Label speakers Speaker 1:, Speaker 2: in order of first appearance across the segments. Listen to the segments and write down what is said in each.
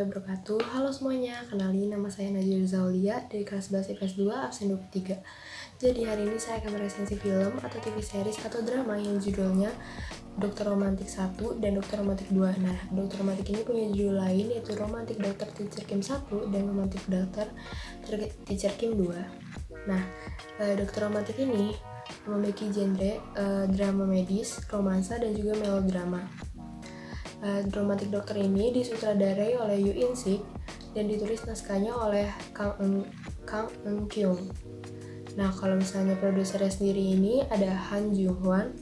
Speaker 1: wabarakatuh. Halo semuanya, kenalin nama saya Najwa Zaulia dari kelas 11 IPS 2 absen 23. Jadi hari ini saya akan meresensi film atau TV series atau drama yang judulnya Dokter Romantik 1 dan Dokter Romantik 2. Nah, Dokter Romantik ini punya judul lain yaitu Romantik Dokter Teacher Kim 1 dan Romantik Dokter Teacher Kim 2. Nah, Dokter Romantik ini memiliki genre drama medis, romansa, dan juga melodrama. Romantik Dokter ini disutradarai oleh Yoo In Sik dan ditulis naskahnya oleh Kang Eun Kyung. Nah, kalau misalnya produsernya sendiri ini ada Han Jung Hwan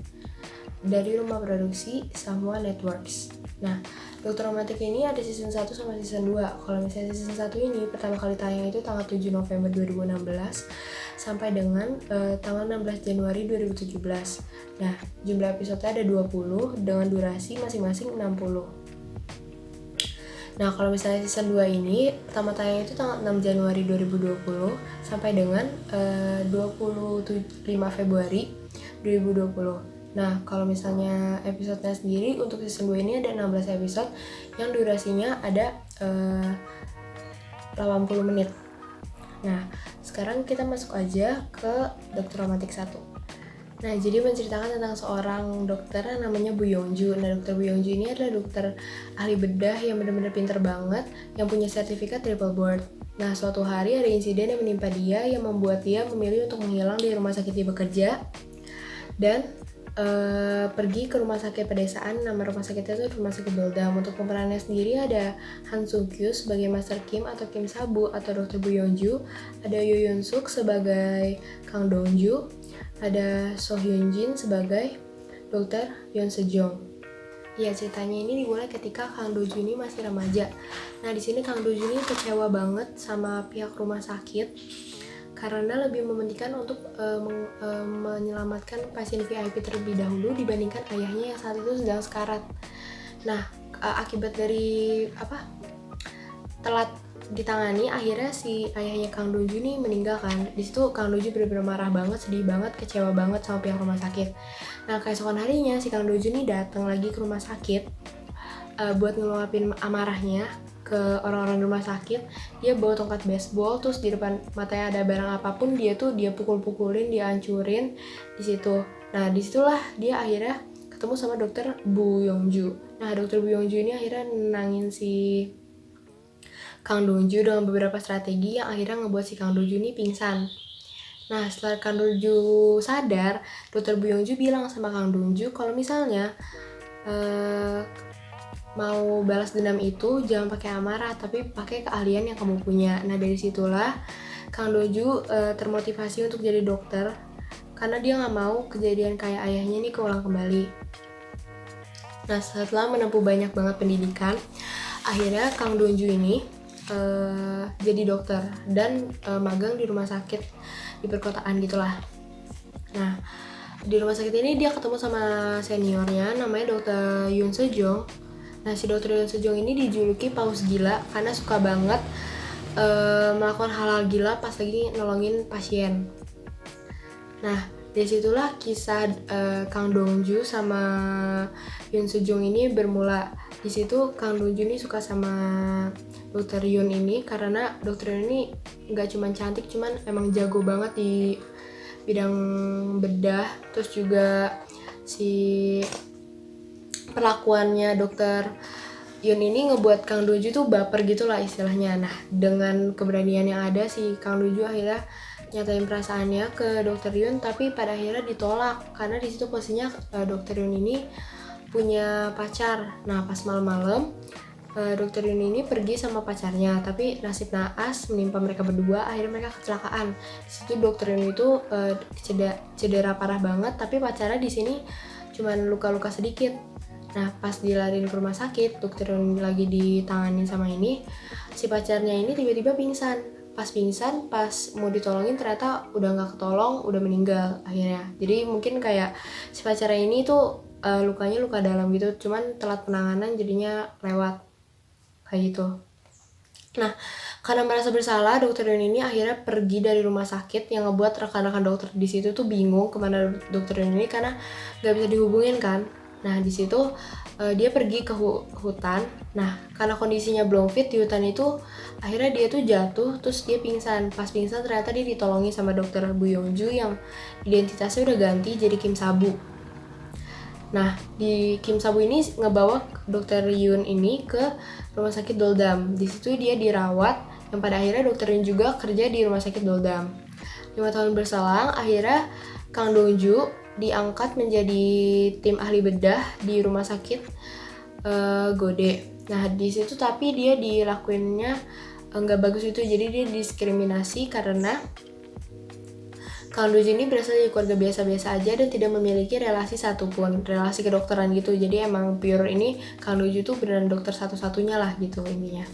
Speaker 1: dari rumah produksi Samwa Networks. Nah, Dokter Romantik ini ada season 1 sama season 2. Kalau misalnya season 1 ini pertama kali tayang itu tanggal 7 November 2016 sampai dengan tanggal 16 Januari 2017. Nah, jumlah episodenya ada 20 dengan durasi masing-masing 60. Nah, kalau misalnya season 2 ini pertama tayang itu tanggal 6 Januari 2020 sampai dengan 25 Februari 2020. Nah, kalau misalnya episodenya sendiri untuk season 2 ini ada 16 episode yang durasinya ada 80 menit. Nah, sekarang kita masuk aja ke Dokter Romantik 1. Nah, jadi menceritakan tentang seorang dokter yang namanya Bu Yongju. Nah, dokter Bu Yongju ini adalah dokter ahli bedah yang benar-benar pintar banget, yang punya sertifikat triple board. Nah, suatu hari ada insiden yang menimpa dia yang membuat dia memilih untuk menghilang dari rumah sakit dia bekerja dan pergi ke rumah sakit pedesaan. Nama rumah sakitnya itu Rumah Sakit Beldam. Untuk pemerannya sendiri ada Han Sung Kyu sebagai Master Kim atau Kim Sabu atau Dr. Bu Yongju, ada Yoo Yeon Suk sebagai Kang Dongju, ada So Hyun Jin sebagai Dr. Yeon Sejong. Ya, ceritanya ini dimulai ketika Kang Doju ini masih remaja. Nah, di sini Kang Doju ini kecewa banget sama pihak rumah sakit karena lebih mementingkan untuk menyelamatkan pasien VIP terlebih dahulu dibandingkan ayahnya yang saat itu sedang sekarat. Nah, akibat dari telat ditangani, akhirnya si ayahnya Kang Doju nih meninggal kan. Di situ Kang Doju benar-benar marah banget, sedih banget, kecewa banget sama pihak rumah sakit. Nah, keesokan harinya si Kang Doju nih datang lagi ke rumah sakit buat ngeluapin amarahnya ke orang-orang rumah sakit. Dia bawa tongkat baseball, terus di depan matanya ada barang apapun dia pukul-pukulin, dia hancurin di situ. Nah, disitulah dia akhirnya ketemu sama dokter Bu Yongju. Nah, dokter Bu Yongju ini akhirnya nenangin si Kang Dongju dengan beberapa strategi yang akhirnya ngebuat si Kang Dongju ini pingsan. Nah, setelah Kang Dongju sadar, dokter Bu Yongju bilang sama Kang Dongju kalau misalnya mau balas dendam itu jangan pakai amarah, tapi pakai keahlian yang kamu punya. Nah, dari situlah Kang Doju termotivasi untuk jadi dokter karena dia nggak mau kejadian kayak ayahnya ini keulang kembali. Nah, setelah menempuh banyak banget pendidikan, akhirnya Kang Doju ini jadi dokter dan magang di rumah sakit di perkotaan gitulah. Nah, di rumah sakit ini dia ketemu sama seniornya namanya Dr. Yoon Sejong. Nah, si Dr. Yoon Sejong ini dijuluki paus gila karena suka banget melakukan hal-hal gila pas lagi nolongin pasien. Nah, dari situlah kisah Kang Dongju sama Yoon Sejong ini bermula. Di situ Kang Dongju ini suka sama Dr. Yoon ini karena Dr. Yoon ini nggak cuma cantik, cuman emang jago banget di bidang bedah. Terus juga si perlakuannya Dokter Yoon ini ngebuat Kang Doju tuh baper gitu lah istilahnya. Nah, dengan keberanian yang ada, si Kang Doju akhirnya nyatain perasaannya ke Dokter Yoon, tapi pada akhirnya ditolak karena di situ posisinya Dokter Yoon ini punya pacar. Nah, pas malam-malam Dokter Yoon ini pergi sama pacarnya, tapi nasib naas menimpa mereka berdua, akhirnya mereka kecelakaan. Di situ Dokter Yoon itu cedera parah banget, tapi pacarnya di sini cuman luka-luka sedikit. Nah, pas dilariin ke rumah sakit, dokter yang lagi ditanganin sama ini, si pacarnya ini tiba-tiba pingsan. Pas mau ditolongin ternyata udah nggak ketolong, udah meninggal akhirnya. Jadi mungkin kayak si pacarnya ini tuh lukanya luka dalam gitu, cuman telat penanganan jadinya lewat kayak gitu. Nah, karena merasa bersalah, dokter Yun ini akhirnya pergi dari rumah sakit yang ngebuat rekan-rekan dokter di situ tuh bingung kemana dokter Yun ini karena nggak bisa dihubungin kan. Nah, di situ dia pergi ke hutan. Nah, karena kondisinya belum fit di hutan itu, akhirnya dia tuh jatuh, terus dia pingsan. Pas pingsan ternyata dia ditolongi sama dokter Bu Yongju yang identitasnya udah ganti jadi Kim Sabu. Nah, di Kim Sabu ini ngebawa dokter Yun ini ke rumah sakit Doldam. Di situ dia dirawat, yang pada akhirnya dokter Yun juga kerja di rumah sakit Doldam. 5 tahun berselang, akhirnya Kang Dongju diangkat menjadi tim ahli bedah di rumah sakit Gode. Nah, di situ tapi dia dilakuinnya nggak bagus itu, jadi dia diskriminasi karena Kang Doju ini berasal dari keluarga biasa-biasa aja dan tidak memiliki relasi satupun, relasi kedokteran gitu. Jadi emang pure ini Kang Doju tuh beneran dokter satu-satunya lah gitu intinya.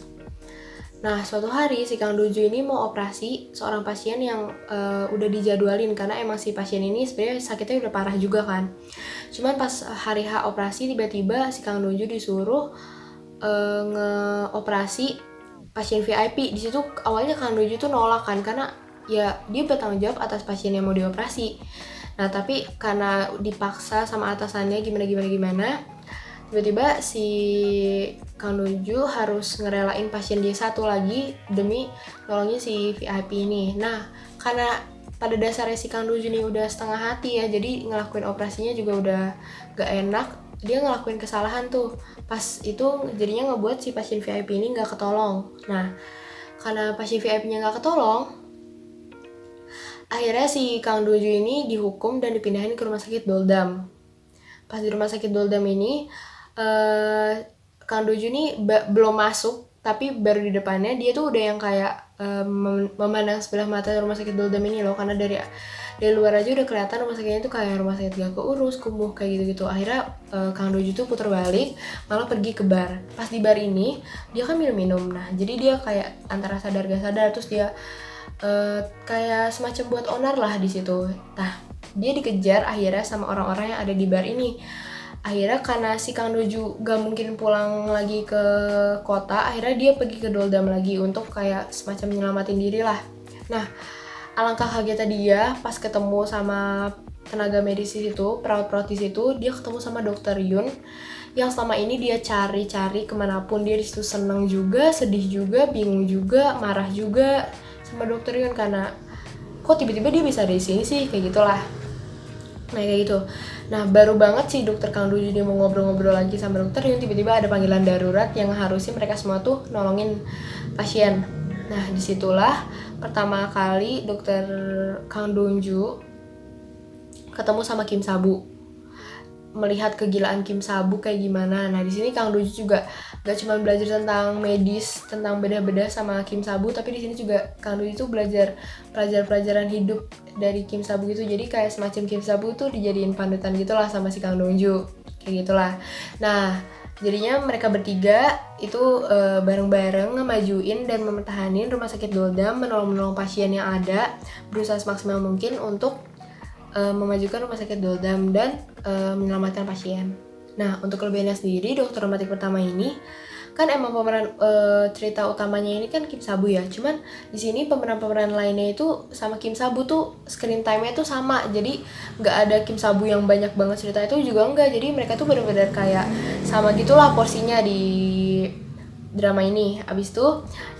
Speaker 1: Nah, suatu hari si Kang Doju ini mau operasi seorang pasien yang udah dijadwalin karena emang si pasien ini sebenarnya sakitnya udah parah juga kan. Cuman pas hari H operasi tiba-tiba si Kang Doju disuruh ngeoperasi pasien VIP. Di situ awalnya Kang Doju tuh nolak kan karena ya dia bertanggung jawab atas pasien yang mau dioperasi. Nah, tapi karena dipaksa sama atasannya gimana, tiba-tiba si Kang Doju harus ngerelain pasien dia satu lagi demi nolongin si VIP ini. Nah, karena pada dasarnya si Kang Doju ini udah setengah hati ya, jadi ngelakuin operasinya juga udah gak enak. Dia ngelakuin kesalahan tuh. Pas itu jadinya ngebuat si pasien VIP ini gak ketolong. Nah, karena pasien VIP-nya gak ketolong, akhirnya si Kang Doju ini dihukum dan dipindahin ke rumah sakit Doldam. Pas di rumah sakit Doldam ini, Kang Doju ini belum masuk, tapi baru di depannya dia tuh udah yang kayak memandang sebelah mata rumah sakit Doldam ini loh, karena dari luar aja udah kelihatan rumah sakitnya tuh kayak rumah sakit gak keurus, kumuh kayak gitu-gitu. Akhirnya Kang Doju tuh putar balik, malah pergi ke bar. Pas di bar ini dia kan minum-minum, nah jadi dia kayak antara sadar gak sadar, terus dia kayak semacam buat onar lah di situ. Nah, dia dikejar akhirnya sama orang-orang yang ada di bar ini. Akhirnya karena si Kang Doju gak mungkin pulang lagi ke kota, akhirnya dia pergi ke Doldam lagi untuk kayak semacam nyelamatin diri lah. Nah, alangkah kagetnya dia pas ketemu sama tenaga medis itu, perawat-perawat di situ, dia ketemu sama dokter Yun yang selama ini dia cari-cari kemanapun. Dia disitu seneng juga, sedih juga, bingung juga, marah juga sama dokter Yun karena kok tiba-tiba dia bisa dari sini sih, kayak gitulah. Nah, kayak gitu. Nah, baru banget sih dokter Kang Doju dia mau ngobrol-ngobrol lagi sama dokter Yun, tiba-tiba ada panggilan darurat yang harusnya mereka semua tuh nolongin pasien. Nah, disitulah pertama kali dokter Kang Doju ketemu sama Kim Sabu, melihat kegilaan Kim Sabu kayak gimana. Nah, di sini Kang Doju juga gak cuma belajar tentang medis, tentang bedah-bedah sama Kim Sabu, tapi di sini juga Kang Doju tuh belajar pelajaran hidup dari Kim Sabu gitu. Jadi kayak semacam Kim Sabu tuh dijadiin panutan gitulah sama si Kang Doju, kayak gitulah. Nah, jadinya mereka bertiga itu bareng-bareng ngemajuin dan mempertahankan rumah sakit Doldam, menolong pasien yang ada, berusaha semaksimal mungkin untuk memajukan rumah sakit Doldam dan menyelamatkan pasien. Nah, untuk kelebihannya sendiri, dokter romatik pertama ini kan emang pemeran cerita utamanya ini kan Kim Sabu ya. Cuman di sini pemeran-pemeran lainnya itu sama Kim Sabu tuh screen time-nya tuh sama. Jadi nggak ada Kim Sabu yang banyak banget cerita itu juga enggak. Jadi mereka tuh benar-benar kayak sama gitulah porsinya di drama ini. Abis itu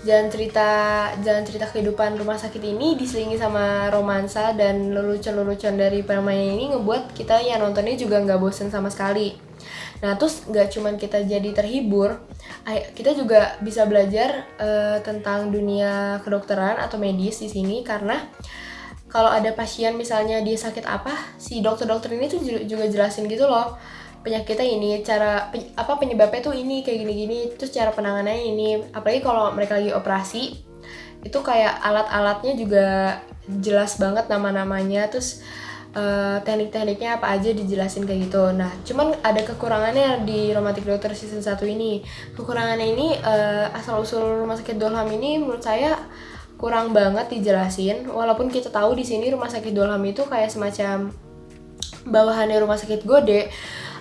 Speaker 1: jalan cerita kehidupan rumah sakit ini diselingi sama romansa dan lelucon-lelucon dari pemain ini ngebuat kita yang nontonnya juga nggak bosen sama sekali. Nah, terus nggak cuman kita jadi terhibur, kita juga bisa belajar tentang dunia kedokteran atau medis di sini, karena kalau ada pasien misalnya dia sakit apa, si dokter-dokter ini tuh juga jelasin gitu loh, penyakitnya ini, penyebabnya tuh ini kayak gini-gini, terus cara penanganannya ini. Apalagi kalau mereka lagi operasi, itu kayak alat-alatnya juga jelas banget nama-namanya, terus teknik-tekniknya apa aja dijelasin kayak gitu. Nah, cuman ada kekurangannya di Romantic Doctor season 1 ini. Kekurangannya ini asal-usul rumah sakit Doldam ini menurut saya kurang banget dijelasin. Walaupun kita tahu di sini rumah sakit Doldam itu kayak semacam bawahannya rumah sakit Gode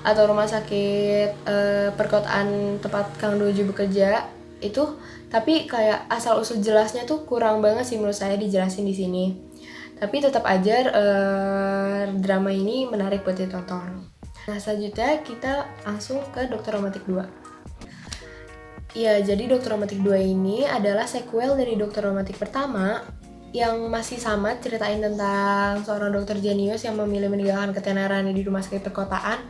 Speaker 1: atau rumah sakit perkotaan tempat Kang Doju bekerja itu, tapi kayak asal-usul jelasnya tuh kurang banget sih menurut saya dijelasin di sini. Tapi tetap aja drama ini menarik buat ditonton. Nah, selanjutnya kita langsung ke Dokter Romantik 2. Ya, jadi Dokter Romantik 2 ini adalah sequel dari Dokter Romantik pertama yang masih sama ceritain tentang seorang dokter jenius yang memilih meninggalkan ketenaran di rumah sakit perkotaan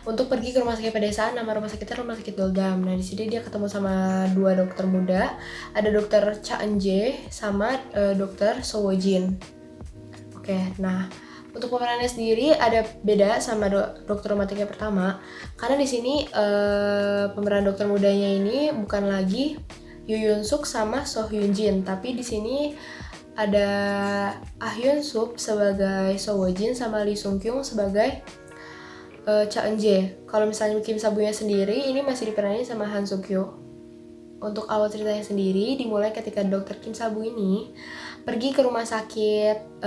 Speaker 1: untuk pergi ke rumah sakit pedesaan. Nama rumah sakitnya Rumah Sakit Doldam. Nah, di sini dia ketemu sama dua dokter muda. Ada dokter Cha Eun-jae sama dokter So Woo-jin. Oke, nah untuk pemerannya sendiri ada beda sama dokter romantiknya pertama, karena di sini pemeran dokter mudanya ini bukan lagi Yoo Hyun Suk sama So Hyun Jin, tapi di sini ada Ah Hyun Suk sebagai So Woo Jin sama Lee Sung Kyung sebagai Cha Eun-jae. Kalau misalnya Kim Sabunya sendiri ini masih diperanin sama Han Suk Kyo. Untuk awal ceritanya sendiri dimulai ketika dokter Kim Sabu ini pergi ke rumah sakit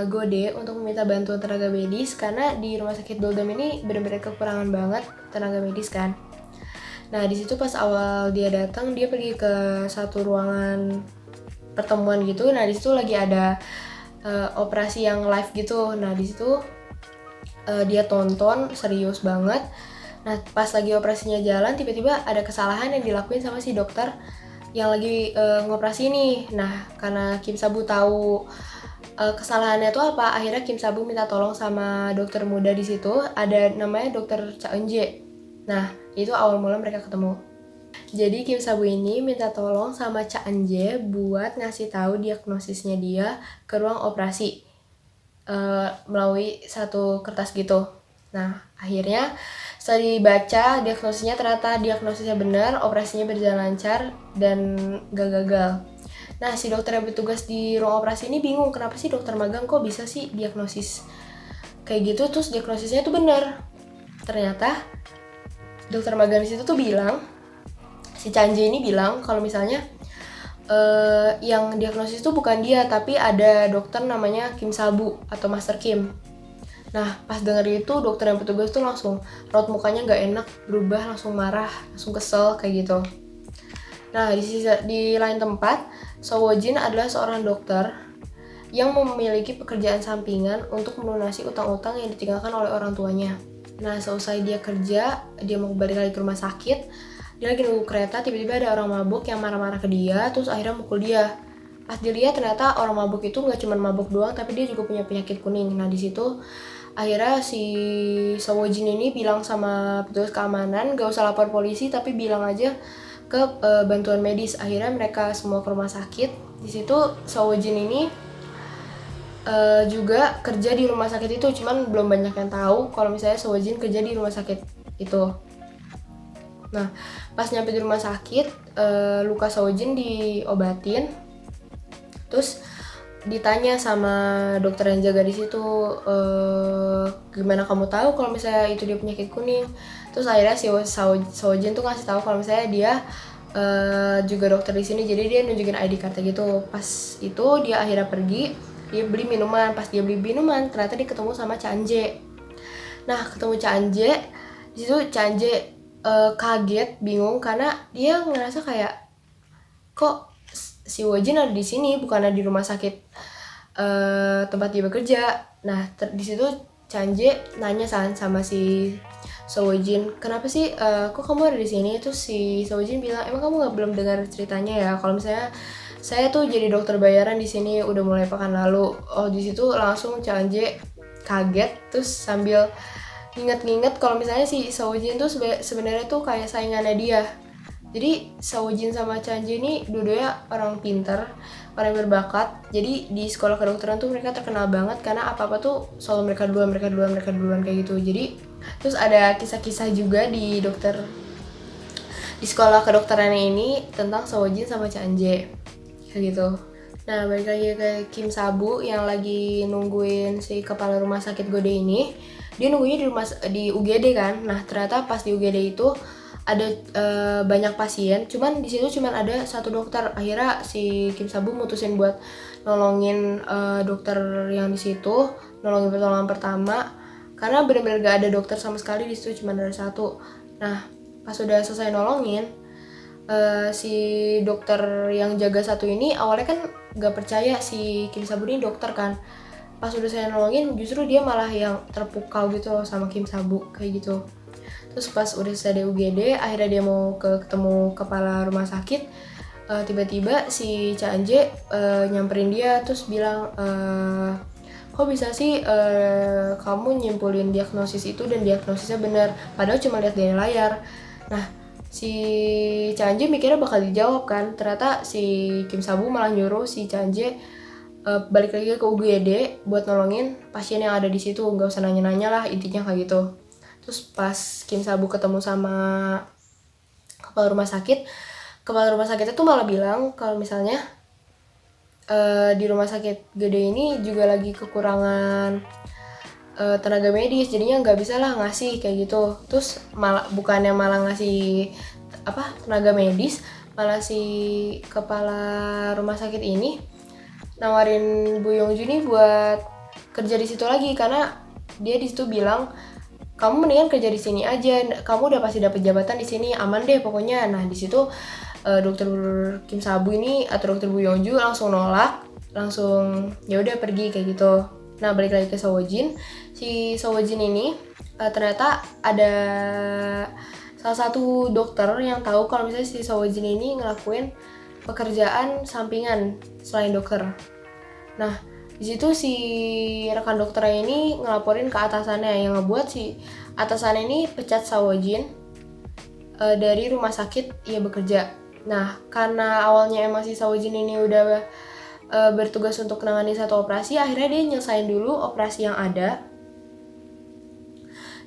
Speaker 1: Gode untuk meminta bantuan tenaga medis, karena di rumah sakit Doldam ini benar-benar kekurangan banget tenaga medis kan. Nah, di situ pas awal dia datang, dia pergi ke satu ruangan pertemuan gitu. Nah, di situ lagi ada operasi yang live gitu. Nah, di situ dia tonton serius banget. Nah, pas lagi operasinya jalan, tiba-tiba ada kesalahan yang dilakuin sama si dokter yang lagi ngoperasi ini. Nah, karena Kim Sabu tahu kesalahannya itu apa, akhirnya Kim Sabu minta tolong sama dokter muda di situ. Ada namanya dokter Cha Eun-jae. Nah, itu awal mula mereka ketemu. Jadi Kim Sabu ini minta tolong sama Cha Eun-jae buat ngasih tahu diagnosisnya dia ke ruang operasi melalui satu kertas gitu. Nah, akhirnya setelah dibaca diagnosisnya, ternyata diagnosisnya benar, operasinya berjalan lancar dan gak gagal. Nah, si dokter yang bertugas di ruang operasi ini bingung, kenapa sih dokter magang kok bisa sih diagnosis kayak gitu, terus diagnosisnya tuh benar. Ternyata dokter magang di situ tuh bilang, si Chanje ini bilang kalau misalnya yang diagnosis itu bukan dia, tapi ada dokter namanya Kim Sabu atau Master Kim. Nah, pas denger itu dokter yang petugas tuh langsung raut mukanya nggak enak, berubah, langsung marah, langsung kesel kayak gitu. Nah, di lain tempat, So Woo-jin adalah seorang dokter yang memiliki pekerjaan sampingan untuk melunasi utang-utang yang ditinggalkan oleh orang tuanya. Nah, seusai dia kerja, dia mau balik lagi ke rumah sakit, dia lagi nunggu kereta, tiba-tiba ada orang mabuk yang marah-marah ke dia, terus akhirnya mukul dia. Pas dilihat ternyata orang mabuk itu nggak cuma mabuk doang, tapi dia juga punya penyakit kuning. Nah, di situ akhirnya si So Woo-jin ini bilang sama petugas keamanan gak usah lapor polisi, tapi bilang aja ke bantuan medis. Akhirnya mereka semua ke rumah sakit. Di situ So Woo-jin ini juga kerja di rumah sakit itu, cuman belum banyak yang tahu kalau misalnya So Woo-jin kerja di rumah sakit itu. Nah, pas nyampe di rumah sakit, luka So Woo-jin diobatin. Terus ditanya sama dokter yang jaga di situ, gimana kamu tahu kalau misalnya itu dia penyakit kuning? Terus akhirnya si So Woo-jin tuh ngasih tahu kalau misalnya dia juga dokter di sini, jadi dia nunjukin ID card gitu. Pas itu dia akhirnya pergi, dia beli minuman. Pas dia beli minuman, ternyata dia ketemu sama Cha Eun-jae. Nah, ketemu Cha Eun-jae, di situ Cha Eun-jae kaget, bingung, karena dia ngerasa kayak kok si Woo-jin ada di sini, bukan ada di rumah sakit tempat dia bekerja. Nah, di situ Cha Eun-jae nanya sama si So Woo-jin, kenapa sih kok kamu ada di sini? Terus si So Woo-jin bilang, emang kamu belum dengar ceritanya ya? Kalau misalnya saya tuh jadi dokter bayaran di sini udah mulai pekan lalu. Oh, di situ langsung Cha Eun-jae kaget, terus sambil nginget-nginget kalau misalnya si So Woo-jin tuh sebenarnya tuh kayak saingannya dia. Jadi So Woo-jin sama Cha Eun-jae ini dua-duanya orang pinter, orang yang berbakat. Jadi di sekolah kedokteran tuh mereka terkenal banget karena apa-apa tuh selalu mereka duluan kayak gitu. Jadi terus ada kisah-kisah juga di sekolah kedokteran ini tentang So Woo-jin sama Cha Eun-jae kayak gitu. Nah, balik lagi ke Kim Sabu yang lagi nungguin si kepala rumah sakit Gode ini. Dia nunggunya di UGD kan. Nah, ternyata pas di UGD itu ada banyak pasien, cuman di situ cuman ada satu dokter. Akhirnya si Kim Sabu mutusin buat nolongin dokter yang di situ, nolongin pertolongan pertama, karena benar-benar gak ada dokter sama sekali di situ, cuma ada satu. Nah, pas udah selesai nolongin, si dokter yang jaga satu ini awalnya kan gak percaya si Kim Sabu ini dokter kan. pas udah saya nolongin justru dia malah yang terpukau gitu loh sama Kim Sabu kayak gitu. Terus pas udah selesai di UGD, akhirnya dia mau ketemu kepala rumah sakit. Tiba-tiba si Cha Anje nyamperin dia terus bilang, kok bisa sih kamu nyimpulin diagnosis itu dan diagnosisnya benar, padahal cuma lihat dari layar. Nah, si Cha Anje mikirnya bakal dijawab kan, ternyata si Kim Sabu malah nyuruh si Cha Anje balik lagi ke UGD buat nolongin pasien yang ada di situ, nggak usah nanya-nanya lah, intinya kayak gitu. Terus pas Kim Sabu ketemu sama kepala rumah sakitnya tuh malah bilang kalau misalnya di rumah sakit gede ini juga lagi kekurangan tenaga medis, jadinya nggak bisa lah ngasih kayak gitu. Terus bukannya malah ngasih tenaga medis, malah si kepala rumah sakit ini nawarin Bu Yongju nih buat kerja di situ lagi, karena dia di situ bilang, kamu mendingan kerja di sini aja, kamu udah pasti dapet jabatan di sini, aman deh pokoknya. Nah di situ dokter Kim Sabu ini atau dokter Bu Yongju langsung nolak, langsung ya udah pergi kayak gitu. Nah balik lagi ke Sowojin, si Sowojin ini ternyata ada salah satu dokter yang tahu kalau misalnya si Sowojin ini ngelakuin pekerjaan sampingan selain dokter. Nah di situ si rekan dokternya ini ngelaporin ke atasannya, yang ngebuat si atasannya ini pecat Sowojin dari rumah sakit ia bekerja. Nah, karena awalnya emang si Sowojin ini udah bertugas untuk menangani satu operasi, akhirnya dia nyelesain dulu operasi yang ada.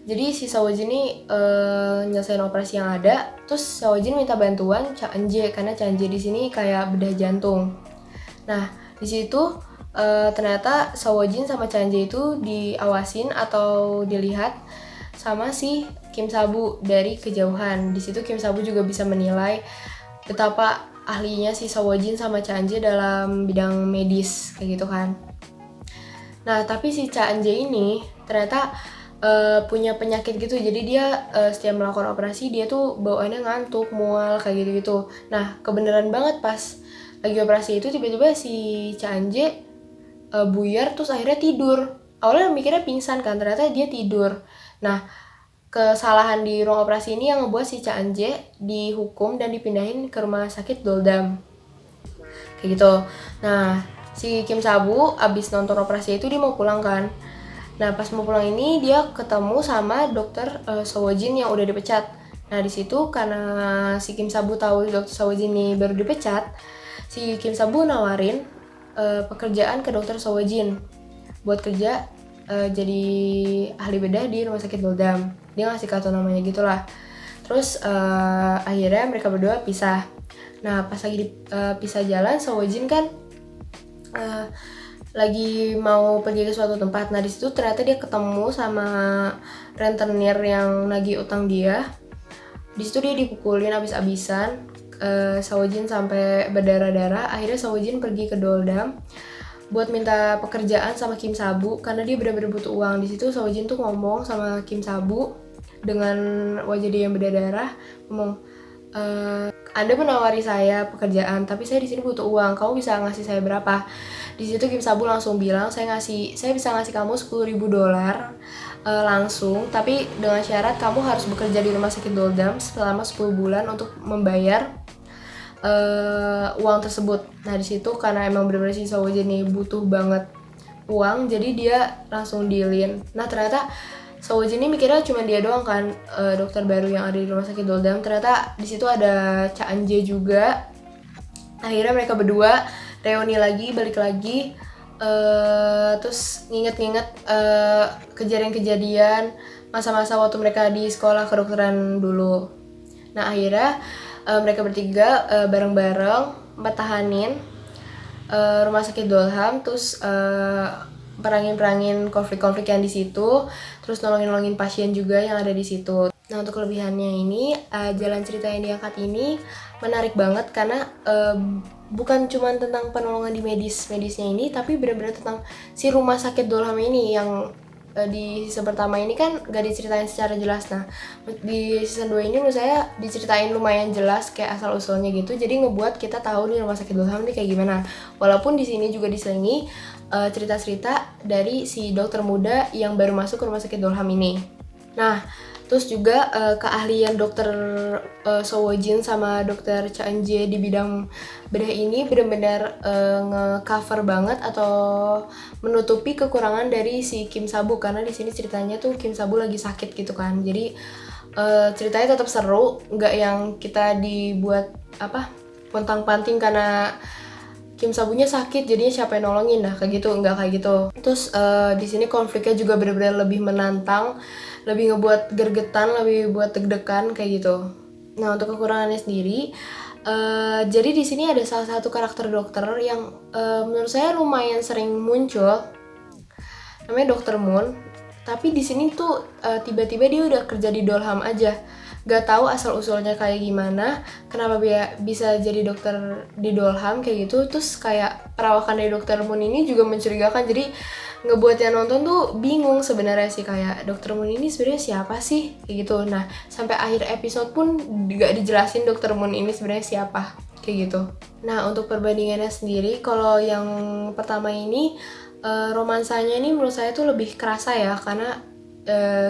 Speaker 1: Jadi si Sowojin ini nyelesain operasi yang ada, terus Sowojin minta bantuan Cha Anje, karena Cha Anje di sini kayak bedah jantung. Nah, di situ ternyata Sowojin sama Cha Anje itu diawasin atau dilihat sama si Kim Sabu dari kejauhan. Di situ Kim Sabu juga bisa menilai betapa ahlinya si Sowojin sama Cha Anje dalam bidang medis kayak gitu kan. Nah tapi si Cha Anje ini ternyata punya penyakit gitu, jadi dia setiap melakukan operasi dia tuh bawaannya ngantuk, mual kayak gitu-gitu. Nah kebenaran banget pas lagi operasi itu tiba-tiba si Cha Anje buyar terus akhirnya tidur. Awalnya mikirnya pingsan kan, ternyata dia tidur. Nah kesalahan di ruang operasi ini yang ngebuat si Cha Anje dihukum dan dipindahin ke rumah sakit Doldam kayak gitu. Nah si Kim Sabu abis nonton operasi itu dia mau pulang kan. Nah pas mau pulang ini dia ketemu sama dokter Sowojin yang udah dipecat. Nah di situ karena si Kim Sabu tahu dokter Sowojin ini baru dipecat, si Kim Sabu nawarin pekerjaan ke dokter Sowojin buat kerja jadi ahli bedah di rumah sakit Doldam. Dia ngasih kartu namanya gitulah. Terus akhirnya mereka berdua pisah. Nah pas lagi pisah jalan, Sowojin kan lagi mau pergi ke suatu tempat. Nah di situ ternyata dia ketemu sama rentenir yang nagih utang dia. Di situ dia dipukulin abis-abisan, Sowojin sampai berdarah-darah. Akhirnya Sowojin pergi ke Doldam buat minta pekerjaan sama Kim Sabu karena dia benar-benar butuh uang. Di situ Sowojin tuh ngomong sama Kim Sabu dengan wajah dia yang berdarah, ngomong, Anda menawari saya pekerjaan, tapi saya di sini butuh uang. Kamu bisa ngasih saya berapa? Di situ Kim Sabu langsung bilang, saya bisa ngasih kamu $10.000 langsung, tapi dengan syarat kamu harus bekerja di rumah sakit Doldam selama 10 bulan untuk membayar uang tersebut. Nah di situ karena emang benar-benar si Sowojin nih butuh banget uang, jadi dia langsung dealin. Nah ternyata Sowojin ini mikirnya cuma dia doang kan, dokter baru yang ada di rumah sakit Doldam. Ternyata di situ ada Cha Anje juga. Akhirnya mereka berdua reuni lagi, balik lagi, terus nginget-nginget kejadian-kejadian masa-masa waktu mereka di sekolah kedokteran dulu. Nah akhirnya mereka bertiga bareng-bareng metahanin rumah sakit Doldam, terus perangin konflik-konflik yang di situ, terus nolongin pasien juga yang ada di situ. Nah untuk kelebihannya ini, jalan cerita yang diangkat ini menarik banget karena bukan cuma tentang penolongan di medisnya ini, tapi benar-benar tentang si rumah sakit Doldam ini yang di season pertama ini kan gak diceritain secara jelas. Nah di season 2 ini menurut saya diceritain lumayan jelas kayak asal-usulnya gitu, jadi ngebuat kita tahu nih rumah sakit Doldam ini kayak gimana. Walaupun di sini juga diselingi cerita-cerita dari si dokter muda yang baru masuk ke rumah sakit Dolham ini. Nah, terus juga keahlian dokter Sowojin sama dokter Cha Eun-jae di bidang bedah ini benar-benar nge-cover banget atau menutupi kekurangan dari si Kim Sa-bu, karena di sini ceritanya tuh Kim Sa-bu lagi sakit gitu kan. Jadi ceritanya tetap seru, nggak yang kita dibuat pontang-panting karena Kim Sa-bunya sakit jadinya siapa yang nolongin, nah kayak gitu, nggak kayak gitu. Terus di sini konfliknya juga benar-benar lebih menantang, lebih ngebuat gergetan, lebih buat deg-degan kayak gitu. Nah, untuk kekurangannya sendiri, jadi di sini ada salah satu karakter dokter yang menurut saya lumayan sering muncul, namanya Dokter Moon. Tapi di sini tuh tiba-tiba dia udah kerja di Dolham aja, gak tahu asal usulnya kayak gimana, kenapa dia bisa jadi dokter di Dolham kayak gitu. Terus kayak perawakan dari Dokter Moon ini juga mencurigakan, jadi ngebuat yang nonton tuh bingung sebenarnya sih, kayak Dokter Moon ini sebenarnya siapa sih kayak gitu. Nah, sampai akhir episode pun gak dijelasin Dokter Moon ini sebenarnya siapa kayak gitu. Nah, untuk perbandingannya sendiri, kalau yang pertama ini romansanya ini menurut saya tuh lebih kerasa ya, karena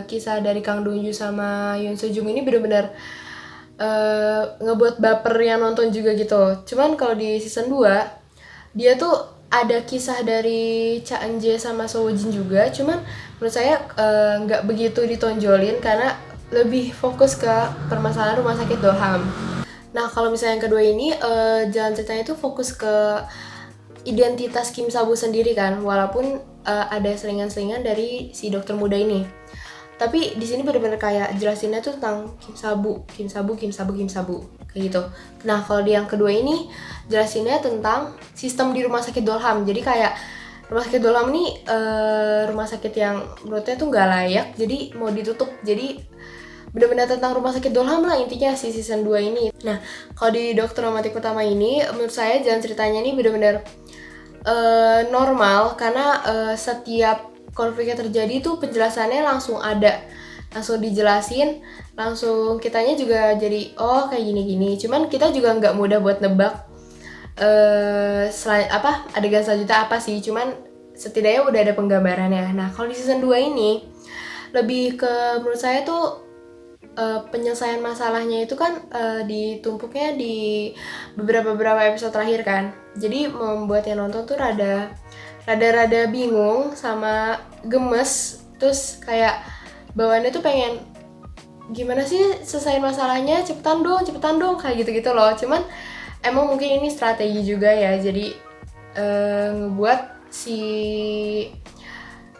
Speaker 1: kisah dari Kang Dong-ju sama Yoon Seo-jung ini benar-benar ngebuat baper yang nonton juga gitu. Cuman kalau di season 2 dia tuh ada kisah dari Cha Eun-jae sama Seo Jin juga, cuman menurut saya nggak begitu ditonjolin karena lebih fokus ke permasalahan rumah sakit Dolham. Nah, kalau misalnya yang kedua ini jalan ceritanya itu fokus ke identitas Kim Sa-bu sendiri kan, walaupun ada selingan-selingan dari si dokter muda ini. Tapi di sini benar-benar kayak jelasinnya tuh tentang Kim Sa-bu, Kim Sa-bu, Kim Sa-bu, Kim Sa-bu kayak gitu. Nah, kalau di yang kedua ini jelasinnya tentang sistem di rumah sakit Dolham. Jadi kayak rumah sakit Dolham ini rumah sakit yang menurutnya tuh nggak layak, jadi mau ditutup. Jadi benar-benar tentang rumah sakit Dolham lah intinya si season 2 ini. Nah, kalau di Dokter Romantik pertama ini menurut saya jalan ceritanya ini benar-benar normal, karena setiap konfliknya terjadi tuh penjelasannya langsung ada, langsung dijelasin, langsung kitanya juga jadi oh kayak gini-gini. Cuman kita juga nggak mudah buat nebak adegan selanjutnya apa sih, cuman setidaknya udah ada penggambarannya. Nah, kalau di season 2 ini lebih ke menurut saya tuh penyelesaian masalahnya itu kan ditumpuknya di beberapa episode terakhir kan. Jadi membuat yang nonton tuh rada bingung sama gemes, terus kayak bawaannya tuh pengen gimana sih selesaiin masalahnya, cepetan dong kayak gitu-gitu loh. Cuman emang mungkin ini strategi juga ya, jadi ngebuat si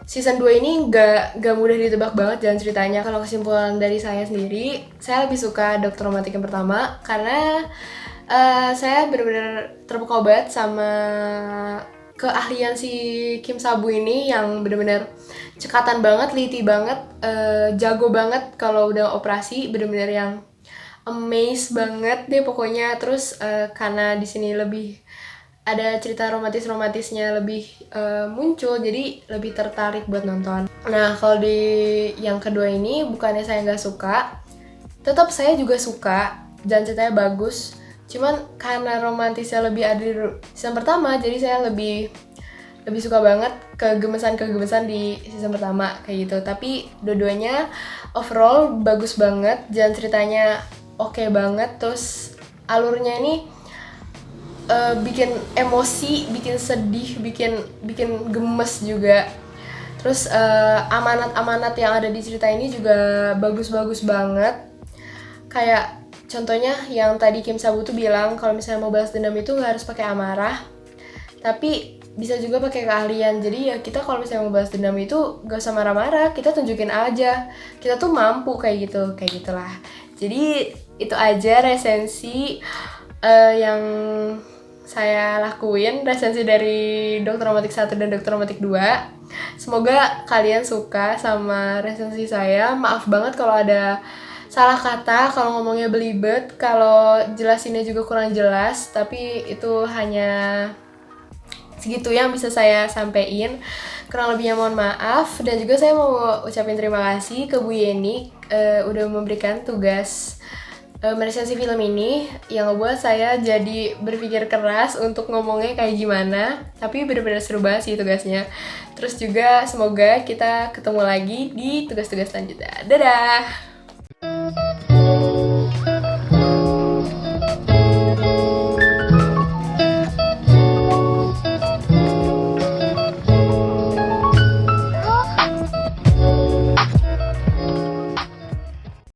Speaker 1: season 2 ini gak mudah ditebak banget jalan ceritanya. Kalau kesimpulan dari saya sendiri, saya lebih suka Dokter Romantik yang pertama karena saya benar-benar terpukau banget sama keahlian si Kim Sa-bu ini yang benar-benar cekatan banget, teliti banget, jago banget kalau udah operasi, benar-benar yang amazed banget deh pokoknya. Terus karena di sini lebih ada cerita romantisnya lebih muncul, jadi lebih tertarik buat nonton. Nah, kalau di yang kedua ini bukannya saya nggak suka, tetap saya juga suka, dan ceritanya bagus. Cuman karena romantisnya lebih ada di season pertama, jadi saya lebih suka banget kegemesan di season pertama kayak gitu. Tapi dua-duanya overall bagus banget, jalan ceritanya oke banget, terus alurnya ini bikin emosi, bikin sedih, bikin gemes juga. Terus amanat-amanat yang ada di cerita ini juga bagus-bagus banget. Kayak contohnya yang tadi Kim Sa-bu tuh bilang kalau misalnya mau balas dendam itu nggak harus pakai amarah, tapi bisa juga pakai keahlian. Jadi ya kita kalau misalnya mau balas dendam itu gak usah marah-marah, kita tunjukin aja kita tuh mampu kayak gitulah. Jadi itu aja resensi yang saya lakuin, resensi dari Dokter Romantik 1 dan Dokter Romantik 2. Semoga kalian suka sama resensi saya. Maaf banget kalau ada salah kata, kalau ngomongnya belibet, kalau jelasinnya juga kurang jelas, tapi itu hanya segitu yang bisa saya sampein. Kurang lebihnya mohon maaf. Dan juga saya mau ucapin terima kasih ke Bu Yeni udah memberikan tugas meresensi film ini yang ngebuat saya jadi berpikir keras untuk ngomongnya kayak gimana. Tapi bener-bener seru banget sih tugasnya. Terus juga semoga kita ketemu lagi di tugas-tugas selanjutnya. Dadah!